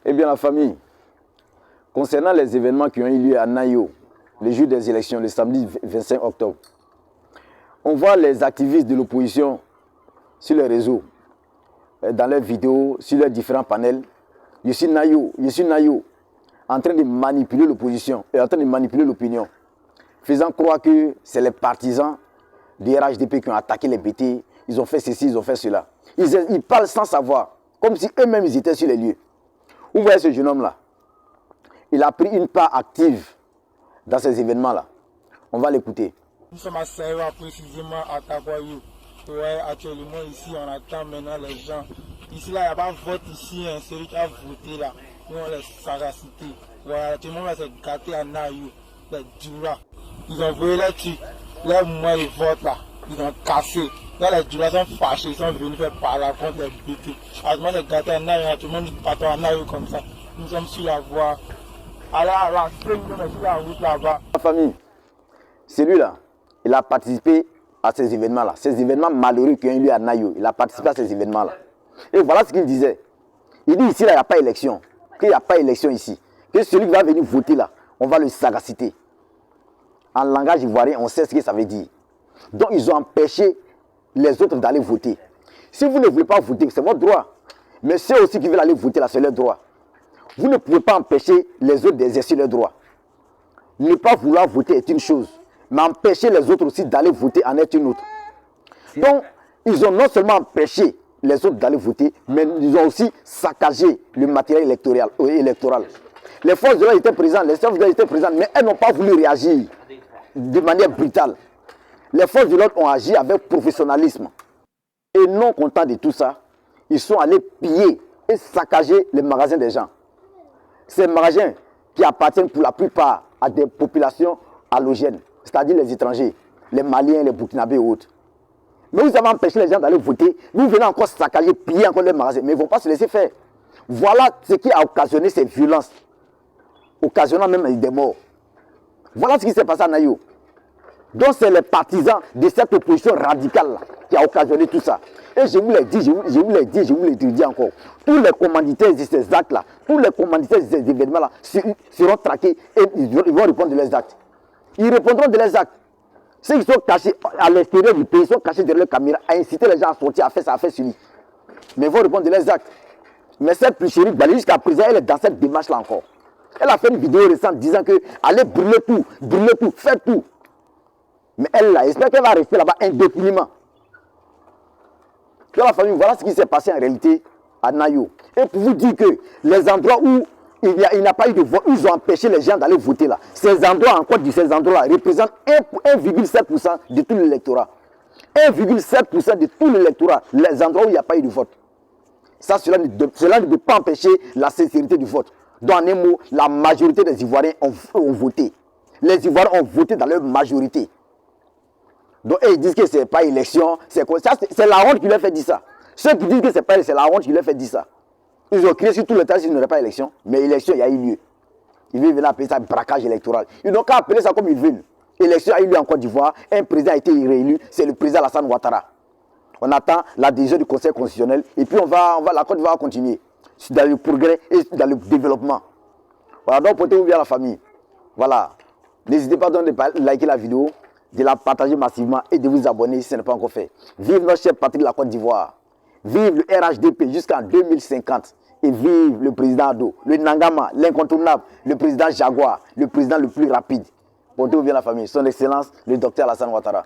Eh bien, la famille, concernant les événements qui ont eu lieu à Nayo, le jour des élections, le samedi 25 octobre, on voit les activistes de l'opposition sur les réseaux, dans leurs vidéos, sur leurs différents panels. Je suis Nayo, en train de manipuler l'opposition et en train de manipuler l'opinion, faisant croire que c'est les partisans du RHDP qui ont attaqué les BT, ils ont fait ceci, ils ont fait cela. Ils parlent sans savoir, comme si eux-mêmes ils étaient sur les lieux. Vous voyez ce jeune homme-là, il a pris une part active dans ces événements-là. On va l'écouter. Nous sommes à Saïwa, précisément à Taboyou. Ouais, actuellement ici, on attend maintenant les gens. Ici, là, il n'y a pas de vote ici, hein. Celui qui a voté là, nous on les sagacité. Ouais, actuellement, là, c'est gâté à Naïou, les Dura. Ils ont volé les trucs, les mois de vote là, ils ont cassé. Là, les Dura sont fâchés, ils sont venus faire parler contre les BT. Actuellement, c'est gâté à Naïou, actuellement, nous partons à Naïou comme ça. Nous sommes sur la voie. Alors, à la stream, nous sommes sur la route là-bas. La famille, celui-là, il a participé à ces événements-là, ces événements malheureux qui ont eu lieu à Nayo. Il a participé à ces événements-là. Et voilà ce qu'il disait. Il dit ici, là, il n'y a pas élection. Qu'il n'y a pas élection ici. Que celui qui va venir voter là, on va le sagaciter. En langage ivoirien, on sait ce que ça veut dire. Donc, ils ont empêché les autres d'aller voter. Si vous ne voulez pas voter, c'est votre droit. Mais ceux aussi qui veulent aller voter là, c'est leur droit. Vous ne pouvez pas empêcher les autres d'exercer leurs droits. Ne pas vouloir voter est une chose. Mais empêcher les autres aussi d'aller voter en est une autre. Donc, ils ont non seulement empêché les autres d'aller voter, mais ils ont aussi saccagé le matériel électoral. Les forces de l'ordre étaient présentes, les forces de l'ordre étaient présentes, mais elles n'ont pas voulu réagir de manière brutale. Les forces de l'ordre ont agi avec professionnalisme. Et non contents de tout ça, ils sont allés piller et saccager les magasins des gens. Ces magasins qui appartiennent pour la plupart à des populations allogènes, c'est-à-dire les étrangers, les Maliens, les Burkinabés et autres. Mais vous avez empêché les gens d'aller voter, vous venez encore saccager, piller encore les magasins, mais ils ne vont pas se laisser faire. Voilà ce qui a occasionné ces violences, occasionnant même des morts. Voilà ce qui s'est passé à Nayo. Donc c'est les partisans de cette opposition radicale là, qui a occasionné tout ça. Et je vous l'ai dit, je vous l'ai dit, je vous l'ai dit encore. Tous les commanditaires de ces actes-là, tous les commanditaires de ces événements-là seront traqués et ils vont répondre de leurs actes. Ils répondront de leurs actes. Ceux qui sont cachés à l'extérieur du pays, sont cachés derrière leur caméra, à inciter les gens à sortir, à faire ça, à faire celui. Mais ils vont répondre de leurs actes. Mais cette plucherie, jusqu'à présent, elle est dans cette démarche-là encore. Elle a fait une vidéo récente disant que allez brûler tout, faites tout. Mais elle, là, j'espère qu'elle va rester là-bas indéfiniment. Dans la famille, voilà ce qui s'est passé en réalité à Nayo. Et pour vous dire que les endroits où il n'y a pas eu de vote, ils ont empêché les gens d'aller voter là. Ces endroits, encore dit, ces endroits-là représentent 1,7% de tout l'électorat. 1,7% de tout l'électorat, les endroits où il n'y a pas eu de vote. Ça, cela ne peut pas empêcher la sincérité du vote. Dans un mot, la majorité des Ivoiriens ont voté. Les Ivoiriens ont voté dans leur majorité. Donc, ils disent que ce n'est pas élection, c'est quoi? C'est la honte qui leur fait dire ça. Ceux qui disent que c'est pas élection, c'est la honte qui leur fait dire ça. Ils ont crié sur tout le temps s'il n'y aurait pas élection, mais élection, il y a eu lieu. Ils veulent appeler ça braquage électoral. Ils n'ont qu'à appeler ça comme ils veulent. Élection a eu lieu en Côte d'Ivoire, un président a été réélu, c'est le président Alassane Ouattara. On attend la décision du Conseil constitutionnel et puis la Côte d'Ivoire va continuer dans le progrès et dans le développement. Voilà, donc portez-vous bien la famille. Voilà. N'hésitez pas donc de liker la vidéo, de la partager massivement et de vous abonner si ce n'est pas encore fait. Vive notre chef patrie de la Côte d'Ivoire. Vive le RHDP jusqu'en 2050. Et vive le président Ado, le Nangama, l'incontournable, le président Jaguar, le président le plus rapide. Portez-vous bien la famille. Son Excellence, le docteur Alassane Ouattara.